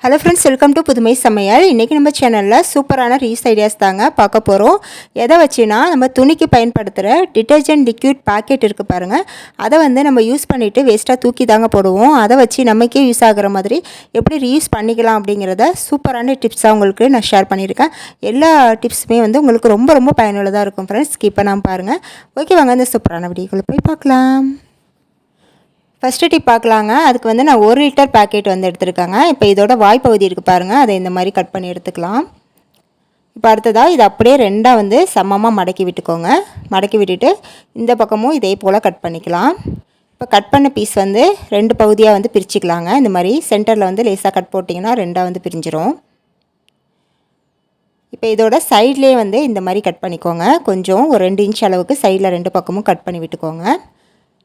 Hello friends, welcome to புதுமை சமையல். இன்றைக்கி நம்ம சேனலில் சூப்பரான ரீஸ் ஐடியாஸ் தாங்க பார்க்க போகிறோம். எதை வச்சுன்னா, நம்ம துணிக்கு பயன்படுத்துகிற டிட்டர்ஜென்ட் லிக்யூட் பாக்கெட் இருக்குது பாருங்கள். அதை நம்ம யூஸ் பண்ணிவிட்டு வேஸ்ட்டாக தூக்கி தாங்க போடுவோம். அதை வச்சு நமக்கே யூஸ் ஆகிற மாதிரி எப்படி ரீயூஸ் பண்ணிக்கலாம் அப்படிங்கிறத சூப்பரான டிப்ஸாக உங்களுக்கு நான் ஷேர் பண்ணியிருக்கேன். எல்லா டிப்ஸுமே உங்களுக்கு ரொம்ப ரொம்ப பயனுள்ளதாக இருக்கும் ஃப்ரெண்ட்ஸ். ஸ்கிப் பண்ணாமல் பாருங்கள். ஓகே, வாங்க இந்த சூப்பரான வீடியோக்குள்ளே போய் பார்க்கலாம். ஃபஸ்ட்டு டிப் பார்க்கலாங்க. அதுக்கு நான் 1 லிட்டர் பேக்கெட் எடுத்துருக்கேங்க. இப்போ இதோட வாய்ப்பகுதி இருக்குது பாருங்கள், அதை இந்த மாதிரி கட் பண்ணி எடுத்துக்கலாம். இப்போ அடுத்ததாக இதை அப்படியே ரெண்டாக சமமாக மடக்கி விட்டுக்கோங்க. மடக்கி விட்டுட்டு இந்த பக்கமும் இதே போல் கட் பண்ணிக்கலாம். இப்போ கட் பண்ண பீஸ் 2 பகுதியாக பிரிச்சுக்கலாங்க. இந்த மாதிரி சென்டரில் லேசாக கட் போட்டிங்கன்னா ரெண்டாக பிரிஞ்சிரும். இப்போ இதோட சைட்லேயே இந்த மாதிரி கட் பண்ணிக்கோங்க. கொஞ்சம் ஒரு 2 இன்ச் அளவுக்கு சைடில் 2 பக்கமும் கட் பண்ணி விட்டுக்கோங்க.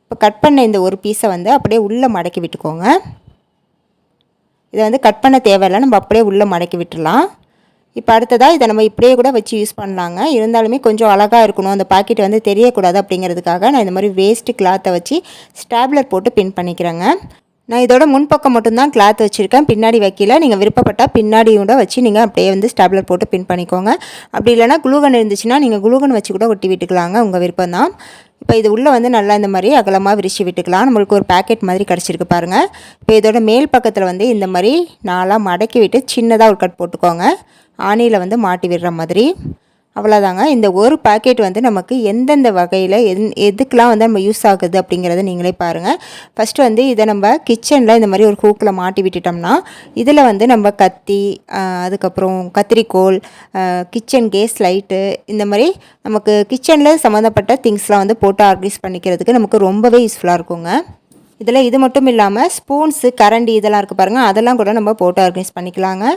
இப்போ கட் பண்ண இந்த ஒரு பீஸை அப்படியே உள்ளே மடக்கி விட்டுக்கோங்க. இதை கட் பண்ண தேவையில்லை, நம்ம அப்படியே உள்ளே மடக்கி விட்டுடலாம். இப்போ அடுத்ததாக இதை நம்ம இப்படியே கூட வச்சு யூஸ் பண்ணலாங்க. இருந்தாலுமே கொஞ்சம் அழகாக இருக்கணும், அந்த பாக்கெட் தெரியக்கூடாது அப்படிங்கிறதுக்காக நான் இந்த மாதிரி வேஸ்ட்டு கிளாத்தை வச்சு ஸ்டாப்லர் போட்டு பின் பண்ணிக்கிறேங்க. நான் இதோட முன்பக்கம் மட்டும்தான் கிளாத் வச்சுருக்கேன், பின்னாடி வைக்கல. நீங்கள் விருப்பப்பட்டால் பின்னாடியோட வச்சு நீங்கள் அப்படியே ஸ்டாப்லர் போட்டு பின் பண்ணிக்கோங்க. அப்படி இல்லைனா குளூகன் இருந்துச்சுன்னா நீங்கள் குளூகன் வச்சு கூட ஒட்டி விட்டுக்கலாங்க, உங்கள் விருப்பம் தான். இப்போ இது உள்ளே நல்லா இந்த மாதிரி அகலமாக விரிச்சு விட்டுக்கலாம். நம்மளுக்கு ஒரு பேக்கெட் மாதிரி கிடச்சிருக்கு பாருங்கள். இப்போ இதோட மேல் பக்கத்தில் இந்த மாதிரி 4ஆக மடக்கி விட்டு சின்னதாக ஒரு கட் போட்டுக்கோங்க. ஆணியில் மாட்டி விடுற மாதிரி. அவ்வளோதாங்க. இந்த ஒரு பேக்கெட் நமக்கு எந்தெந்த வகையில் எதுக்கெலாம் நம்ம யூஸ் ஆகுது அப்படிங்கிறத நீங்களே பாருங்கள். ஃபஸ்ட்டு இதை நம்ம கிச்சனில் இந்த மாதிரி ஒரு ஹூக்கில் மாட்டி விட்டுட்டோம்னா இதில் நம்ம கத்தி, அதுக்கப்புறம் கத்திரிக்கோல், கிச்சன் கேஸ் லைட்டு, இந்த மாதிரி நமக்கு கிச்சனில் சம்மந்தப்பட்ட திங்ஸ்லாம் போட்டு ஆர்கனைஸ் பண்ணிக்கிறதுக்கு நமக்கு ரொம்பவே யூஸ்ஃபுல்லாக இருக்குங்க. இதில் இது மட்டும் இல்லாமல் ஸ்பூன்ஸு, கரண்டி இதெல்லாம் இருக்குது பாருங்கள், அதெல்லாம் கூட நம்ம போட்டு ஆர்கனைஸ் பண்ணிக்கலாங்க.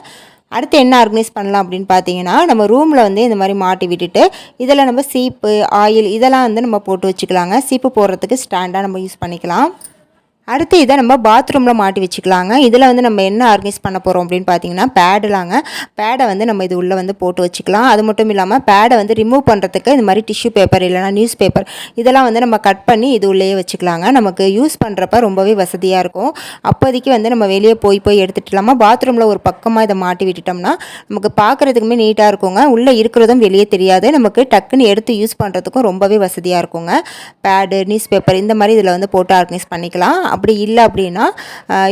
அடுத்து என்ன ஆர்கனைஸ் பண்ணலாம் அப்படின்னு பார்த்தீங்கன்னா, நம்ம ரூமில் இந்த மாதிரி மாட்டி விட்டுட்டு இதில் நம்ம சீப்பு, ஆயில் இதெல்லாம் நம்ம போட்டு வச்சுக்கலாங்க. சீப்பு போடுறதுக்கு ஸ்டாண்டாக நம்ம யூஸ் பண்ணிக்கலாம். அடுத்து இதை நம்ம பாத்ரூமில் மாட்டி வச்சுக்கலாங்க. இதில் நம்ம என்ன ஆர்கனைஸ் பண்ண போகிறோம் அப்படின்னு பார்த்தீங்கன்னா, பேடுலாங்க. பேடை நம்ம இது உள்ளே போட்டு வச்சுக்கலாம். அது மட்டும் இல்லாமல் பேடை ரிமூவ் பண்ணுறதுக்கு இந்த மாதிரி டிஷ்யூ பேப்பர் இல்லைனா நியூஸ் பேப்பர் இதெல்லாம் நம்ம கட் பண்ணி இது உள்ளேயே வச்சுக்கலாங்க. நமக்கு யூஸ் பண்ணுறப்ப ரொம்பவே வசதியாக இருக்கும். அப்போதைக்கு நம்ம வெளியே போய் எடுத்துகிட்டலாமா, பாத்ரூமில் ஒரு பக்கமாக இதை மாட்டி விட்டுட்டோம்னா நமக்கு பார்க்குறதுக்குமே நீட்டாக இருக்குங்க. உள்ளே இருக்கிறதும் வெளியே தெரியாது. நமக்கு டக்குன்னு எடுத்து யூஸ் பண்ணுறதுக்கும் ரொம்பவே வசதியாக இருக்குங்க. பேடு, நியூஸ் பேப்பர் இந்த மாதிரி இதில் போட்டு ஆர்கனைஸ் பண்ணிக்கலாம். அப்படி இல்லை அப்படின்னா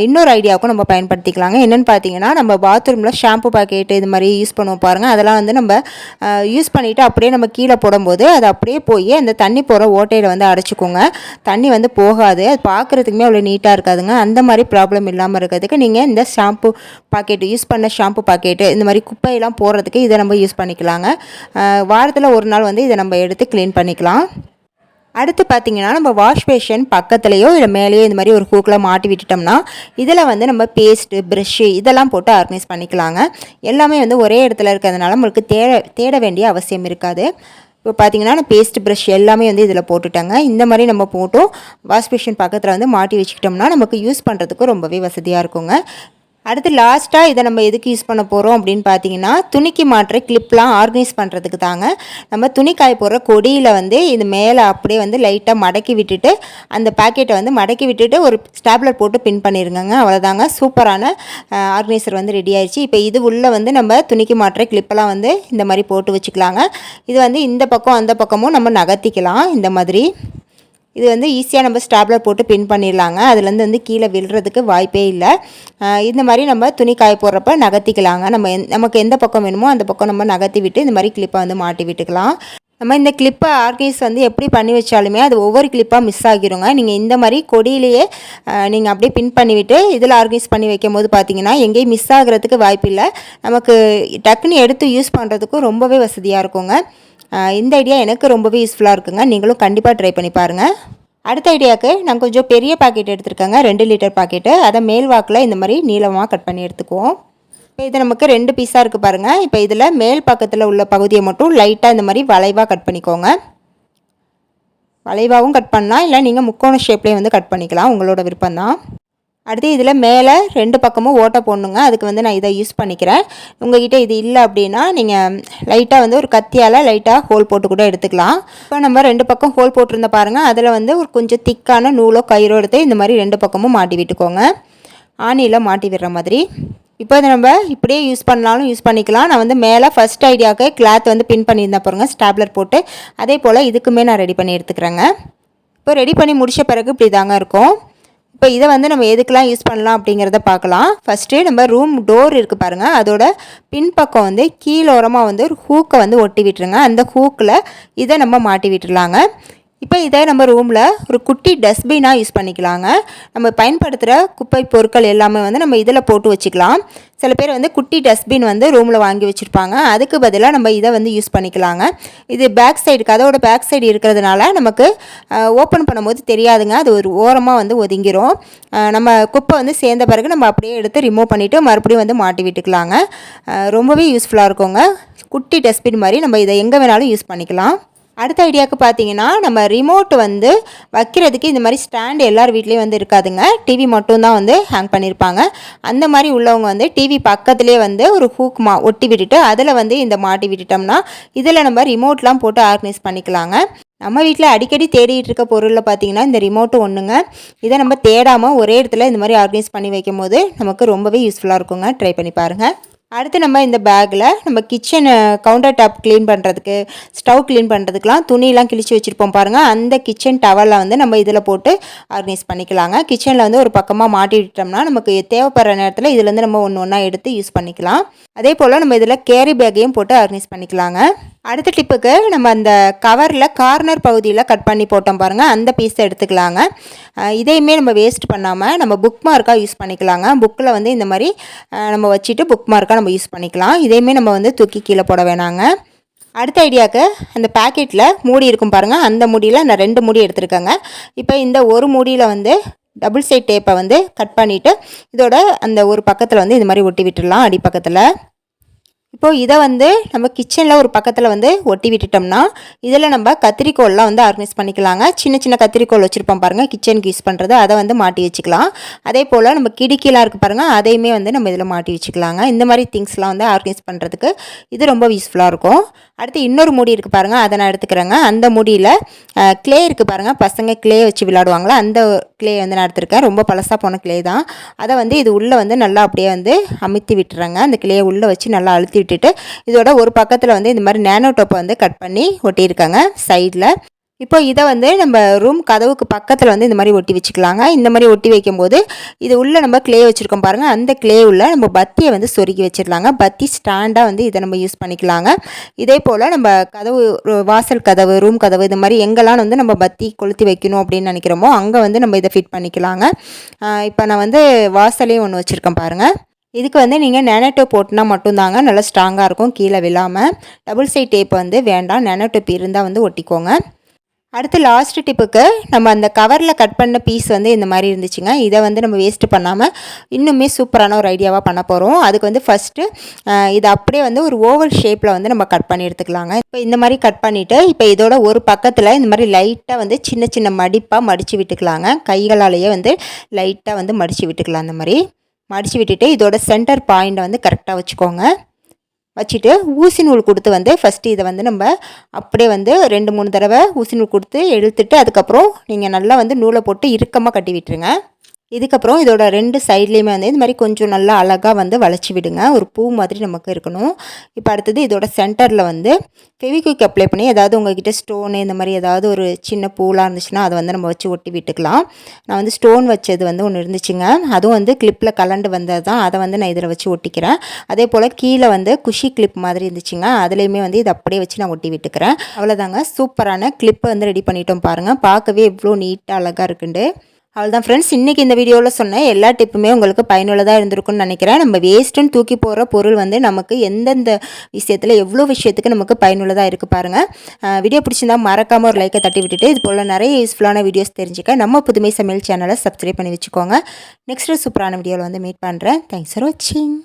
இன்னொரு ஐடியாவுக்கும் நம்ம பயன்படுத்திக்கலாங்க. என்னென்னு பார்த்தீங்கன்னா, நம்ம பாத்ரூமில் ஷாம்பு பாக்கெட்டு இது மாதிரி யூஸ் பண்ணுவோம் பாருங்கள். அதெல்லாம் நம்ம யூஸ் பண்ணிவிட்டு அப்படியே நம்ம கீழே போடும்போது அது அப்படியே போய் அந்த தண்ணி போகிற ஓட்டையில் அடைச்சிக்கோங்க. தண்ணி போகாது. அது பார்க்குறதுக்குமே அவ்வளோ நீட்டாக இருக்காதுங்க. அந்த மாதிரி ப்ராப்ளம் இல்லாமல் இருக்கிறதுக்கு நீங்கள் இந்த ஷாம்பு பாக்கெட்டு, யூஸ் பண்ண ஷாம்பு பாக்கெட்டு இந்த மாதிரி குப்பையெல்லாம் போடுறதுக்கு இதை நம்ம யூஸ் பண்ணிக்கலாங்க. வாரத்தில் ஒரு நாள் இதை நம்ம எடுத்து க்ளீன் பண்ணிக்கலாம். அடுத்து பார்த்திங்கன்னா, நம்ம வாஷ் பேஷன் பக்கத்துலேயோ இல்லை மேலேயோ இந்த மாதிரி ஒரு ஹூக்கில் மாட்டி விட்டுட்டோம்னா இதில் நம்ம பேஸ்ட்டு, ப்ரெஷ்ஷு இதெல்லாம் போட்டு ஆர்கனைஸ் பண்ணிக்கலாங்க. எல்லாமே ஒரே இடத்துல இருக்கிறதுனால நம்மளுக்கு தேட வேண்டிய அவசியம் இருக்காது. இப்போ பார்த்திங்கன்னா, நான் பேஸ்ட், ப்ரஷ் எல்லாமே இதில் போட்டுட்டேங்க. இந்த மாதிரி நம்ம போட்டும் வாஷ் பேஷன் பக்கத்தில் மாட்டி வச்சுக்கிட்டோம்னா நமக்கு யூஸ் பண்ணுறதுக்கு ரொம்பவே வசதியாக இருக்குங்க. அடுத்து லாஸ்ட்டாக இதை நம்ம எதுக்கு யூஸ் பண்ண போகிறோம் அப்படின்னு பார்த்தீங்கன்னா, துணிக்கு மாட்டுற கிளிப்லாம் ஆர்கனைஸ் பண்ணுறதுக்கு தாங்க. நம்ம துணி காய போடுற கொடியில் இது மேலே அப்படியே லைட்டாக மடக்கி விட்டுட்டு அந்த பேக்கெட்டை மடக்கி விட்டுட்டு ஒரு ஸ்டாப்லர் போட்டு பின் பண்ணிடுங்க. அவ்வளோதாங்க, சூப்பரான ஆர்கனைசர் ரெடி ஆயிடுச்சு. இப்போ இது உள்ளே நம்ம துணிக்கு மாட்டுற கிளிப்பெல்லாம் இந்த மாதிரி போட்டு வச்சுக்கலாங்க. இது இந்த பக்கம் அந்த பக்கமும் நம்ம நகர்த்திக்கலாம். இந்த மாதிரி இது ஈஸியாக நம்ம ஸ்டாப்லர் போட்டு பின் பண்ணிடலாங்க. அதுலேருந்து கீழே விழுறதுக்கு வாய்ப்பே இல்லை. இந்த மாதிரி நம்ம துணி காய போடுறப்ப நகர்த்திக்கலாங்க. நமக்கு எந்த பக்கம் வேணுமோ அந்த பக்கம் நம்ம நகர்த்தி விட்டு இந்த மாதிரி கிளிப்பை மாட்டி விட்டுக்கலாம். நம்ம இந்த கிளிப்பை ஆர்கனைஸ் எப்படி பண்ணி வச்சாலுமே அது ஒவ்வொரு கிளிப்பாக மிஸ் ஆகிருங்க. நீங்கள் இந்த மாதிரி கொடியிலேயே நீங்கள் அப்படியே பின் பண்ணிவிட்டு இதில் ஆர்கனைஸ் பண்ணி வைக்கும் போது பார்த்தீங்கன்னா எங்கேயும் மிஸ் ஆகிறதுக்கு வாய்ப்பு இல்லை. நமக்கு டக்குன்னு எடுத்து யூஸ் பண்ணுறதுக்கும் ரொம்பவே வசதியாக இருக்குங்க. இந்த ஐடியா எனக்கு ரொம்பவே யூஸ்ஃபுல்லாக இருக்குங்க. நீங்களும் கண்டிப்பாக ட்ரை பண்ணி பாருங்கள். அடுத்த ஐடியாவுக்கு நான் கொஞ்சம் பெரிய பாக்கெட் எடுத்துருக்கேங்க, 2 லிட்டர் பாக்கெட்டு. அதை மேல் வாக்கில் இந்த மாதிரி நீளமாக கட் பண்ணி எடுத்துக்குவோம். இப்போ இது நமக்கு 2 பீஸாக இருக்குது பாருங்கள். இப்போ இதில் மேல் பக்கத்தில் உள்ள பகுதியை மட்டும் லைட்டாக இந்த மாதிரி வளைவாக கட் பண்ணிக்கோங்க. வளைவாகவும் கட் பண்ணலாம், இல்லை நீங்கள் முக்கோண ஷேப்லேயே கட் பண்ணிக்கலாம், உங்களோட விருப்பம்தான். அடுத்து இதில் மேலே 2 பக்கமும் ஓட்டை போடணுங்க. அதுக்கு நான் இதை யூஸ் பண்ணிக்கிறேன். உங்கள்கிட்ட இது இல்லை அப்படின்னா நீங்கள் லைட்டாக ஒரு கத்தியால் லைட்டாக ஹோல் போட்டு கூட எடுத்துக்கலாம். இப்போ நம்ம 2 பக்கம் ஹோல் போட்டிருந்த பாருங்கள், அதில் ஒரு கொஞ்சம் திக்கான நூலோ கயிறோ எடுத்து இந்த மாதிரி 2 பக்கமும் மாட்டி விட்டுக்கோங்க. ஆணியில் மாட்டி விடுற மாதிரி. இப்போ இதை நம்ம இப்படியே யூஸ் பண்ணாலும் யூஸ் பண்ணிக்கலாம். நான் வந்து மேலே ஃபஸ்ட் ஐடியாவுக்கு கிளாத் வந்து பின் பண்ணியிருந்தேன் பாருங்கள், ஸ்டாப்லர் போட்டு. அதே போல் இதுக்குமே நான் ரெடி பண்ணி எடுத்துக்கிறேங்க. இப்போ ரெடி பண்ணி முடித்த பிறகு இப்படி தாங்க இருக்கும். இப்போ இதை வந்து நம்ம எதுக்கெலாம் யூஸ் பண்ணலாம் அப்படிங்கிறத பார்க்கலாம். ஃபஸ்ட்டு நம்ம ரூம் டோர் இருக்குது பாருங்கள், அதோட பின்பக்கம் வந்து கீழோரமாக வந்து ஒரு ஹூக்கை வந்து ஒட்டி விட்டுருங்க. அந்த ஹூக்கில் இதை நம்ம மாட்டி விட்டுருலாங்க. இப்போ இதை நம்ம ரூமில் ஒரு குட்டி டஸ்ட்பினாக யூஸ் பண்ணிக்கலாங்க. நம்ம பயன்படுத்துகிற குப்பை பொருட்கள் எல்லாமே வந்து நம்ம இதில் போட்டு வச்சுக்கலாம். சில பேர் வந்து குட்டி டஸ்ட்பின் வந்து ரூமில் வாங்கி வச்சுருப்பாங்க. அதுக்கு பதிலாக நம்ம இதை வந்து யூஸ் பண்ணிக்கலாங்க. இது பேக் சைடு, கதவோட பேக் சைடு இருக்கிறதுனால நமக்கு ஓப்பன் பண்ணும்போது தெரியாதுங்க. அது ஒரு ஓரமாக வந்து ஒதுங்கிரும். நம்ம குப்பை வந்து சேர்ந்த பிறகு நம்ம அப்படியே எடுத்து ரிமூவ் பண்ணிவிட்டு மறுபடியும் வந்து மாட்டி விட்டுக்கலாங்க. ரொம்பவே யூஸ்ஃபுல்லாக இருக்குங்க. குட்டி டஸ்ட்பின் மாதிரி நம்ம இதை எங்கே வேணாலும் யூஸ் பண்ணிக்கலாம். அடுத்த ஐடியாவுக்கு பார்த்தீங்கன்னா, நம்ம ரிமோட் வந்து வைக்கிறதுக்கு இந்த மாதிரி ஸ்டாண்ட் எல்லார் வீட்லேயும் வந்து இருக்காதுங்க. டிவி மட்டும்தான் வந்து ஹேங் பண்ணியிருப்பாங்க. அந்த மாதிரி உள்ளவங்க வந்து டிவி பக்கத்துலேயே வந்து ஒரு ஹூக் ஒட்டி விட்டுட்டு அதில் வந்து இந்த மாட்டி விட்டுட்டோம்னா இதில் நம்ம ரிமோட்லாம் போட்டு ஆர்கனைஸ் பண்ணிக்கலாங்க. நம்ம வீட்டில் அடிக்கடி தேடிட்டு இருக்க பொருளில் பார்த்தீங்கன்னா இந்த ரிமோட்டு ஒன்றுங்க. இதை நம்ம தேடாமல் ஒரே இடத்துல இந்த மாதிரி ஆர்கனைஸ் பண்ணி வைக்கும் போது நமக்கு ரொம்பவே யூஸ்ஃபுல்லாக இருக்குங்க. ட்ரை பண்ணி பாருங்கள். அடுத்து நம்ம இந்த பேக்கில் நம்ம கிச்சன் கவுண்டர் டாப் க்ளீன் பண்ணுறதுக்கு, ஸ்டவ் க்ளீன் பண்ணுறதுக்குலாம் துணியெலாம் கிழிச்சு வச்சுருப்போம் பாருங்கள். அந்த கிச்சன் டவலில் வந்து நம்ம இதில் போட்டு ஆர்கனைஸ் பண்ணிக்கலாங்க. கிச்சனில் வந்து ஒரு பக்கமாக மாட்டி விட்டோம்னா நமக்கு தேவைப்படுற நேரத்தில் இதுலேருந்து நம்ம ஒன்று ஒன்றா எடுத்து யூஸ் பண்ணிக்கலாம். அதே போல் நம்ம இதில் கேரி பேக்கையும் போட்டு ஆர்கனைஸ் பண்ணிக்கலாங்க. அடுத்த டிப்புக்கு நம்ம அந்த கவரில் கார்னர் பகுதியில் கட் பண்ணி போட்டோம் பாருங்கள், அந்த பீஸை எடுத்துக்கலாங்க. இதையுமே நம்ம வேஸ்ட் பண்ணாமல் நம்ம புக் மார்க்காக யூஸ் பண்ணிக்கலாங்க. புக்கில் வந்து இந்த மாதிரி நம்ம வச்சுட்டு புக் மார்க்காக நம்ம யூஸ் பண்ணிக்கலாம். இதையுமே நம்ம வந்து தூக்கி கீழே போட வேணாங்க. அடுத்த ஐடியாவுக்கு அந்த பேக்கெட்டில் மூடி இருக்கும் பாருங்கள், அந்த மூடியில் நான் 2 மூடி எடுத்துருக்கேங்க. இப்போ இந்த ஒரு மூடியில் வந்து டபுள் சைட் டேப்பை வந்து கட் பண்ணிவிட்டு இதோட அந்த ஒரு பக்கத்தில் வந்து இந்த மாதிரி ஒட்டி விட்டுடலாம், அடிப்பக்கத்தில். இப்போது இதை வந்து நம்ம கிச்சனில் ஒரு பக்கத்தில் வந்து ஒட்டி விட்டுட்டோம்னா இதில் நம்ம கத்திரிக்கோல்லாம் வந்து ஆர்கனைஸ் பண்ணிக்கலாங்க. சின்ன சின்ன கத்திரிக்கோல் வச்சுருப்போம் பாருங்கள், கிச்சனுக்கு யூஸ் பண்ணுறது, அதை வந்து மாட்டி வச்சுக்கலாம். அதே போல் நம்ம கிடுக்கிலாம் இருக்குது பாருங்கள், அதையுமே வந்து நம்ம இதில் மாட்டி வச்சுக்கலாங்க. இந்த மாதிரி திங்ஸ்லாம் வந்து ஆர்கனைஸ் பண்ணுறதுக்கு இது ரொம்ப யூஸ்ஃபுல்லாக இருக்கும். அடுத்து இன்னொரு மூடி இருக்குது பாருங்கள், அதை நான் எடுத்துக்கிறேங்க. அந்த மூடியில் க்ளே இருக்குது பாருங்கள், பசங்க க்ளே வச்சு விளையாடுவாங்களா, அந்த க்ளே வந்து நான் எடுத்துருக்கேன். ரொம்ப பழசாக போன க்ளே தான். அதை வந்து இது உள்ளே வந்து நல்லா அப்படியே வந்து அமுத்தி விட்டுறேங்க. அந்த க்ளேயை உள்ளே வச்சு நல்லா அழுத்தி விட்டுட்டு இதோட ஒரு பக்கத்தில் வந்து இந்த மாதிரி நேனோ டோப்பை வந்து கட் பண்ணி ஒட்டியிருக்காங்க சைடில். இப்போ இதை வந்து நம்ம ரூம் கதவுக்கு பக்கத்தில் வந்து இந்த மாதிரி ஒட்டி வச்சுக்கலாங்க. இந்த மாதிரி ஒட்டி வைக்கும்போது இது உள்ளே நம்ம க்ளே வச்சுருக்கோம் பாருங்கள், அந்த க்ளே உள்ள நம்ம பத்தியை வந்து சொருகி வச்சிடலாங்க. பத்தி ஸ்டாண்டாக வந்து இதை நம்ம யூஸ் பண்ணிக்கலாங்க. இதே போல் நம்ம கதவு, வாசல் கதவு, ரூம் கதவு, இது மாதிரி எங்கெல்லாம் வந்து நம்ம பத்தி கொளுத்தி வைக்கணும் அப்படின்னு நினைக்கிறோமோ அங்கே வந்து நம்ம இதை ஃபிட் பண்ணிக்கலாங்க. இப்போ நான் வந்து வாசலையும் ஒன்று வச்சுருக்கேன் பாருங்கள். இதுக்கு வந்து நீங்கள் நேனோ டேப் போட்டுனா மட்டும்தாங்க நல்லா ஸ்ட்ராங்காக இருக்கும், கீழே விழாமல். டபுள் சைட் டேப் வந்து வேண்டாம், நேனோ டேப் இருந்தால் வந்து ஒட்டிக்கோங்க. அடுத்து லாஸ்ட் டிப்புக்கு நம்ம அந்த கவரில் கட் பண்ண பீஸ் வந்து இந்த மாதிரி இருந்துச்சுங்க. இதை வந்து நம்ம வேஸ்ட்டு பண்ணாமல் இன்னுமே சூப்பரான ஒரு ஐடியாவாக பண்ண போகிறோம். அதுக்கு வந்து ஃபஸ்ட்டு இதை அப்படியே வந்து ஒரு ஓவல் ஷேப்பில் வந்து நம்ம கட் பண்ணி எடுத்துக்கலாங்க. இப்போ இந்த மாதிரி கட் பண்ணிவிட்டு இப்போ இதோட ஒரு பக்கத்தில் இந்த மாதிரி லைட்டாக வந்து சின்ன சின்ன மடிப்பாக மடித்து விட்டுக்கலாங்க. கைகளாலேயே வந்து லைட்டாக வந்து மடித்து விட்டுக்கலாம். அந்த மாதிரி மடித்து விட்டுட்டு இதோட சென்டர் பாயிண்ட்டை வந்து கரெக்டாக வச்சுக்கோங்க. வச்சுட்டு ஊசி நூல் கொடுத்து வந்து ஃபஸ்ட்டு இதை வந்து நம்ம அப்படியே வந்து 2-3 தடவை ஊசி நூல் கொடுத்து எடுத்துட்டு அதுக்கப்புறம் நீங்கள் நல்லா வந்து நூலை போட்டு இறுக்கமாக கட்டி விட்டுருங்க. இதுக்கப்புறம் இதோட 2 சைட்லேயுமே வந்து இந்த மாதிரி கொஞ்சம் நல்லா அழகாக வந்து வளைச்சி விடுங்க. ஒரு பூ மாதிரி நமக்கு இருக்கணும். இப்போ அடுத்தது இதோட சென்டரில் வந்து ஃபெவிக்விக் அப்ளை பண்ணி, ஏதாவது உங்கள்கிட்ட ஸ்டோனு இந்த மாதிரி ஏதாவது ஒரு சின்ன பூலாம் இருந்துச்சுன்னா அதை வந்து நம்ம வச்சு ஒட்டி விட்டுக்கலாம். நான் வந்து ஸ்டோன் வச்சது வந்து ஒன்று இருந்துச்சுங்க, அதுவும் வந்து கிளிப்பில் கலண்டு வந்தது தான். அதை வந்து நான் இதில் வச்சு ஒட்டிக்கிறேன். அதே போல் கீழே வந்து குஷி கிளிப் மாதிரி இருந்துச்சுங்க, அதுலேயுமே வந்து இதை அப்படியே வச்சு நான் ஒட்டி விட்டுக்கிறேன். அவ்வளோதாங்க, சூப்பரான கிளிப்பை வந்து ரெடி பண்ணிட்டோம் பாருங்கள். பார்க்கவே எவ்வளோ நீட்டாக அழகாக இருக்குண்டு. அவ்வளோதான் ஃப்ரெண்ட்ஸ், இன்றைக்கி இந்த வீடியோவில் சொன்ன எல்லா டிப்புமே உங்களுக்கு பயனுள்ளதாக இருந்திருக்குன்னு நினைக்கிறேன். நம்ம வேஸ்ட்டுன்னு தூக்கி போகிற பொருள் வந்து நமக்கு எந்தெந்த விஷயத்தில் எவ்வளோ விஷயத்துக்கு நமக்கு பயனுள்ளதாக இருக்குது பாருங்கள். வீடியோ பிடிச்சிருந்தா மறக்காமல் ஒரு லைக்கை தட்டி விட்டுட்டு இது போல் நிறைய யூஸ்ஃபுல்லான வீடியோஸ் தெரிஞ்சுக்க நம்ம புதுமை சமையல் சேனலை சப்ஸ்கிரைப் பண்ணி வச்சுக்கோங்க. நெக்ஸ்ட்டு சூப்பரான வீடியோவில் வந்து மீட் பண்ணுறேன். தேங்க்ஸ் ஃபார் வாட்சிங்.